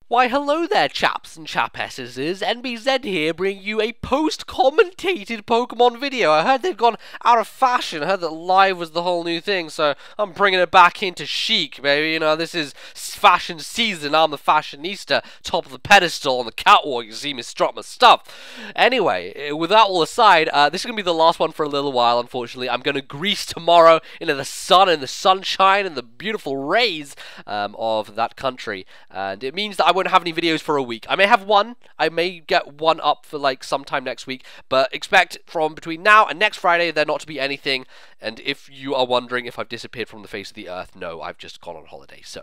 Why, hello there, chaps and chapesses. NBZ here, bringing you a post-commentated Pokemon video. I heard they'd gone out of fashion. I heard that live was the whole new thing, so I'm bringing it back into chic, baby. You know, this is fashion season. I'm the fashionista, top of the pedestal on the catwalk. You see me strut my stuff. Anyway, with that all aside, this is going to be the last one for a little while, unfortunately. I'm going to Greece tomorrow into the sun and the sunshine and the beautiful rays of that country, and it means that I won't have any videos for a week. I may have one. I may get one up for like sometime next week, but expect from between now and next Friday there not to be anything. And if you are wondering if I've disappeared from the face of the earth, no, I've just gone on holiday. So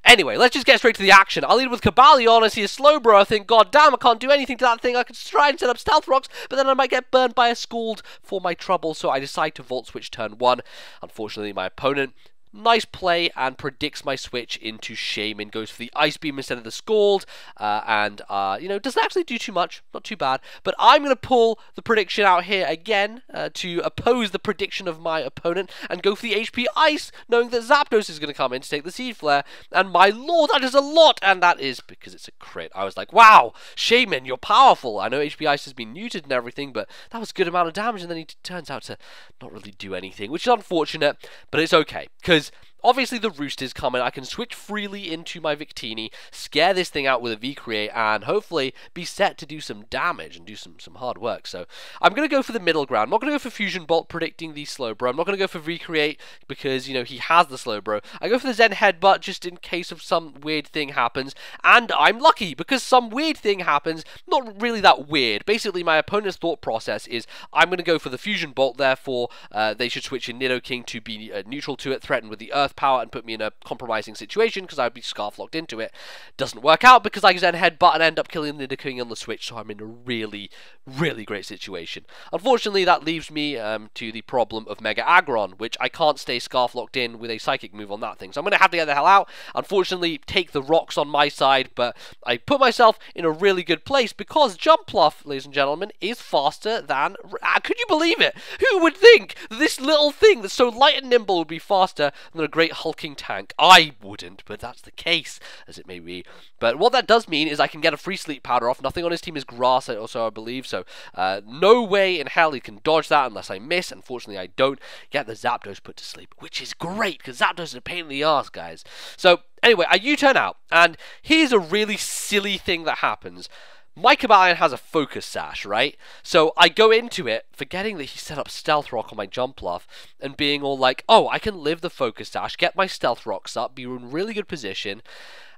anyway, let's just get straight to the action. I'll lead with Cobalion. I see a Slowbro. I think, god damn, I can't do anything to that thing. I could try and set up Stealth Rocks, but then I might get burned by a Scald for my trouble. So I decide to Volt Switch turn 1. Unfortunately, my opponent, nice play, and predicts my switch into Shaman. Goes for the Ice Beam instead of the Scald, you know, doesn't actually do too much, not too bad. But I'm going to pull the prediction out here again to oppose the prediction of my opponent and go for the HP Ice, knowing that Zapdos is going to come in to take the Seed Flare. And my lord, that is a lot, and that is because it's a crit. I was like, wow, Shaman, you're powerful. I know HP Ice has been neutered and everything, but that was a good amount of damage, and then he turns out to not really do anything, which is unfortunate, but it's okay, because obviously the Roost is coming. I can switch freely into my Victini, scare this thing out with a V-Create, and hopefully be set to do some damage and do some hard work. So I'm going to go for the middle ground. I'm not going to go for Fusion Bolt predicting the Slowbro. I'm not going to go for V-Create because, you know, he has the Slowbro. I go for the Zen Headbutt just in case of some weird thing happens, and I'm lucky because some weird thing happens. Not really that weird. Basically, my opponent's thought process is I'm going to go for the Fusion Bolt, therefore they should switch in Nidoking to be neutral to it, threaten with the Earth Power, and put me in a compromising situation because I'd be Scarf locked into it. Doesn't work out because I Zen Headbutt and end up killing the Nidoking on the switch, so I'm in a really, really great situation. Unfortunately, that leaves me to the problem of Mega Aggron, which I can't stay Scarf locked in with a Psychic move on that thing, so I'm going to have to get the hell out. Unfortunately, take the rocks on my side, but I put myself in a really good place because Jumpluff, ladies and gentlemen, is faster than... could you believe it? Who would think that this little thing that's so light and nimble would be faster than a great hulking tank? I wouldn't, but that's the case, as it may be. But what that does mean is I can get a free Sleep Powder off. Nothing on his team is grass, also, I believe, so no way in hell he can dodge that unless I miss. Unfortunately, I don't. Get the Zapdos put to sleep, which is great, because Zapdos is a pain in the arse, guys. So, anyway, I U-turn out, and here's a really silly thing that happens. My Cobalion has a Focus Sash, right? So I go into it forgetting that he set up Stealth Rock on my Jumpluff and being all like, oh, I can live the Focus Sash, get my Stealth Rocks up, be in really good position.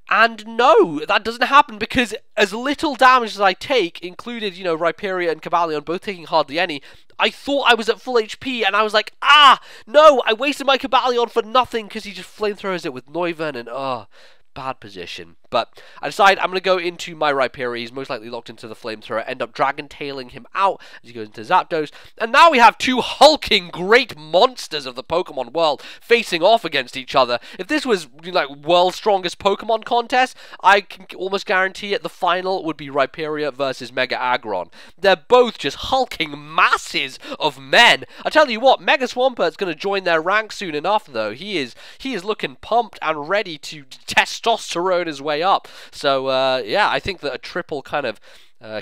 And no, that doesn't happen because as little damage as I take, included, you know, Rhyperior and Cobalion both taking hardly any, I thought I was at full HP and I was like, ah, no, I wasted my Cobalion for nothing because he just flamethrowers it with Noivern and, bad position. But I decide I'm going to go into my Rhyperior. He's most likely locked into the Flamethrower. End up Dragon Tailing him out as he goes into Zapdos. And now we have two hulking great monsters of the Pokemon world facing off against each other. If this was, you know, like world's strongest Pokemon contest, I can almost guarantee it the final would be Rhyperior versus Mega Aggron. They're both just hulking masses of men. I tell you what, Mega Swampurt's going to join their ranks soon enough, though. He is looking pumped and ready to testosterone his way up. So, yeah, I think that a triple kind of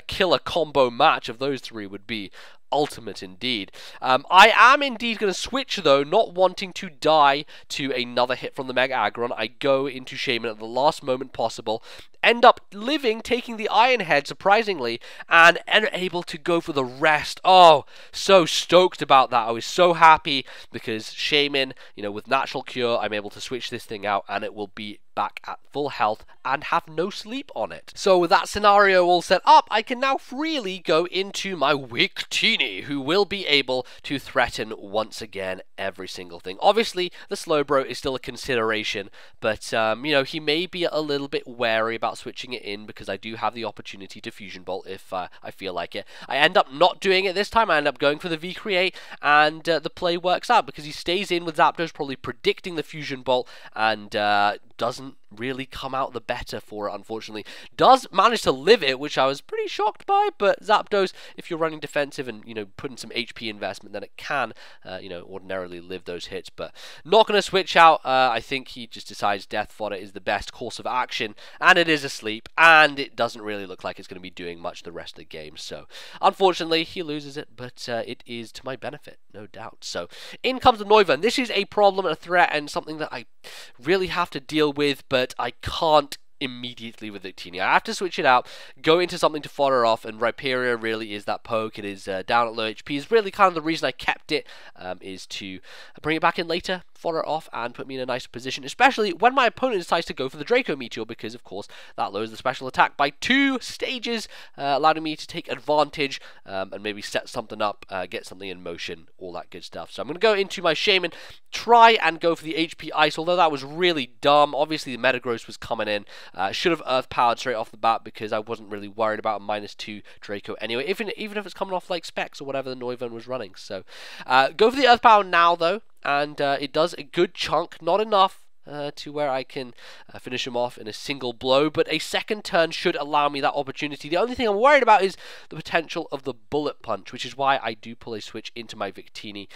killer combo match of those three would be ultimate indeed. I am indeed going to switch, though, not wanting to die to another hit from the Mega Aggron. I go into Shaman at the last moment possible, end up living, taking the Iron Head, surprisingly, and able to go for the rest. Oh, so stoked about that. I was so happy because Shaman, you know, with Natural Cure, I'm able to switch this thing out and it will be back at full health and have no sleep on it. So with that scenario all set up, I can now freely go into my Victini, who will be able to threaten once again every single thing. Obviously, the Slowbro is still a consideration, but, you know, he may be a little bit wary about switching it in because I do have the opportunity to Fusion Bolt if I feel like it. I end up not doing it this time. I end up going for the V-Create, and the play works out because he stays in with Zapdos, probably predicting the Fusion Bolt, and doesn't really come out the better for it, unfortunately. Does manage to live it, which I was pretty shocked by, but Zapdos, if you're running defensive and, you know, putting some HP investment, then it can, you know, ordinarily live those hits, but not going to switch out. I think he just decides Death Fodder is the best course of action, and it is asleep, and it doesn't really look like it's going to be doing much the rest of the game, so unfortunately, he loses it, but it is to my benefit, no doubt. So, in comes the Noivern. This is a problem, a threat, and something that I really have to deal with, but I can't immediately with Victini. I have to switch it out, go into something to fodder off, and Rhyperior really is that poke. It is down at low HP. Is really kind of the reason I kept it, is to bring it back in later, fodder it off, and put me in a nicer position, especially when my opponent decides to go for the Draco Meteor, because of course that lowers the special attack by 2 stages, allowing me to take advantage and maybe set something up, get something in motion, all that good stuff. So I'm going to go into my Shaman, try and go for the HP Ice, although that was really dumb. Obviously the Metagross was coming in. Should have Earth Powered straight off the bat because I wasn't really worried about a -2 Draco anyway, even if it's coming off like Specs or whatever the Noivern was running. So go for the Earth Power now though, and it does a good chunk, not enough to where I can finish him off in a single blow, but a second turn should allow me that opportunity. The only thing I'm worried about is the potential of the Bullet Punch, which is why I do pull a switch into my Victini,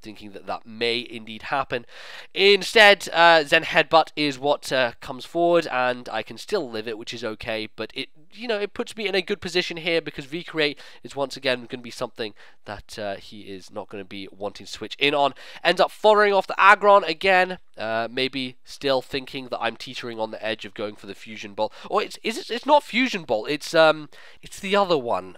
thinking that that may indeed happen. Instead, Zen Headbutt is what comes forward, and I can still live it, which is okay, but it, you know, it puts me in a good position here because V-Create is once again going to be something that he is not going to be wanting to switch in on. Ends up following off the Aggron again, maybe still thinking that I'm teetering on the edge of going for the Fusion Bolt. Or it's not Fusion Bolt, it's the other one.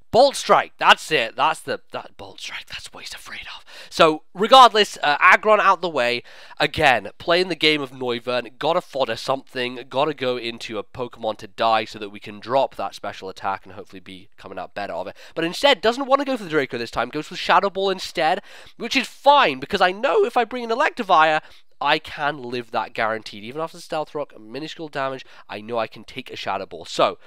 Bolt Strike, that's it. That Bolt Strike, that's what he's afraid of. So, regardless, Aggron out the way. Again, playing the game of Noivern, gotta fodder something, gotta go into a Pokemon to die so that we can drop that special attack and hopefully be coming out better of it. But instead, doesn't want to go for the Draco this time, goes for Shadow Ball instead, which is fine, because I know if I bring an Electivire, I can live that guaranteed. Even after the Stealth Rock, minuscule damage, I know I can take a Shadow Ball. So,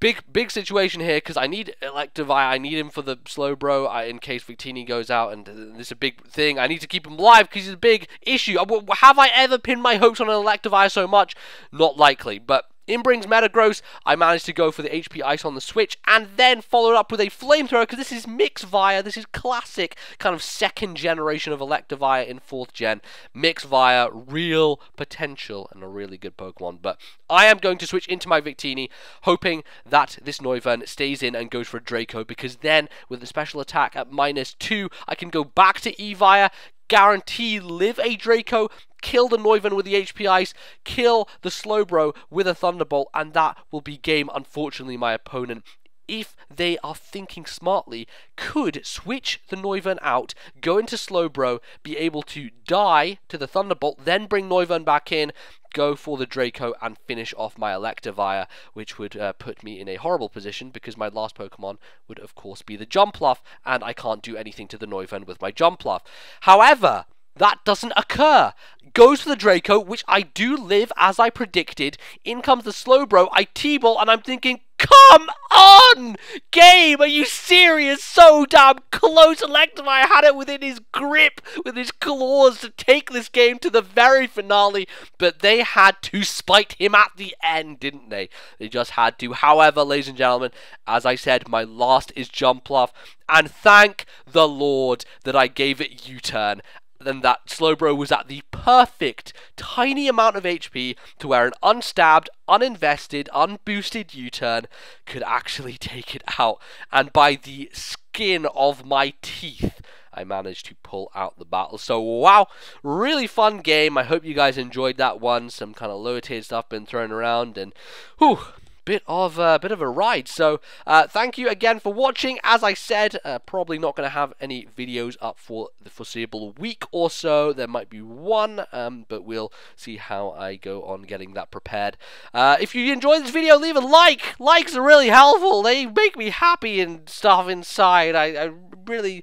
big situation here, because I need Electivire, I need him for the Slowbro, in case Victini goes out, and this is a big thing. I need to keep him alive, because he's a big issue. Have I ever pinned my hopes on an Electivire so much? Not likely, but in brings Metagross. I managed to go for the HP Ice on the switch, and then followed up with a Flamethrower, because this is Mixvire. This is classic kind of second generation of Electivire in 4th gen. Mixvire, real potential, and a really good Pokemon. But I am going to switch into my Victini, hoping that this Noivern stays in and goes for a Draco, because then, with the special attack at -2, I can go back to Evire, guarantee live a Draco, kill the Noivern with the HP Ice, kill the Slowbro with a Thunderbolt, and that will be game. Unfortunately, my opponent, if they are thinking smartly, could switch the Noivern out, go into Slowbro, be able to die to the Thunderbolt, then bring Noivern back in, go for the Draco, and finish off my Electivire, which would put me in a horrible position, because my last Pokemon would, of course, be the Jumpluff, and I can't do anything to the Noivern with my Jumpluff. However, that doesn't occur. Goes for the Draco, which I do live as I predicted. In comes the Slowbro. I T-Ball, and I'm thinking, come on! Game, are you serious? So damn close. Electivire had it within his grip, with his claws, to take this game to the very finale, but they had to spite him at the end, didn't they? They just had to. However, ladies and gentlemen, as I said, my last is Jumpluff, and thank the Lord that I gave it U-turn. Then that Slowbro was at the perfect tiny amount of HP to where an unstabbed, uninvested, unboosted U-turn could actually take it out. And by the skin of my teeth, I managed to pull out the battle. So wow, really fun game. I hope you guys enjoyed that one. Some kind of lower tier stuff been thrown around, and whew, bit of a ride. So thank you again for watching. As I said, probably not going to have any videos up for the foreseeable week or so. There might be one, but we'll see how I go on getting that prepared. If you enjoyed this video, leave a like. Likes are really helpful. They make me happy and stuff inside. I really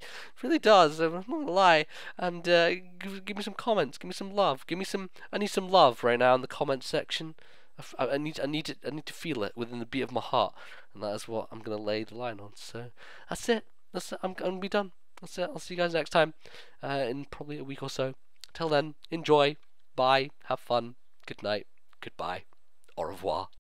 does. I'm not gonna lie. And give me some comments. Give me some love. I need some love right now in the comment section. I need to feel it within the beat of my heart, and that is what I'm gonna lay the line on. So that's it. I'm gonna be done. That's it. I'll see you guys next time, in probably a week or so. Till then, enjoy. Bye. Have fun. good night, goodbye, au revoir.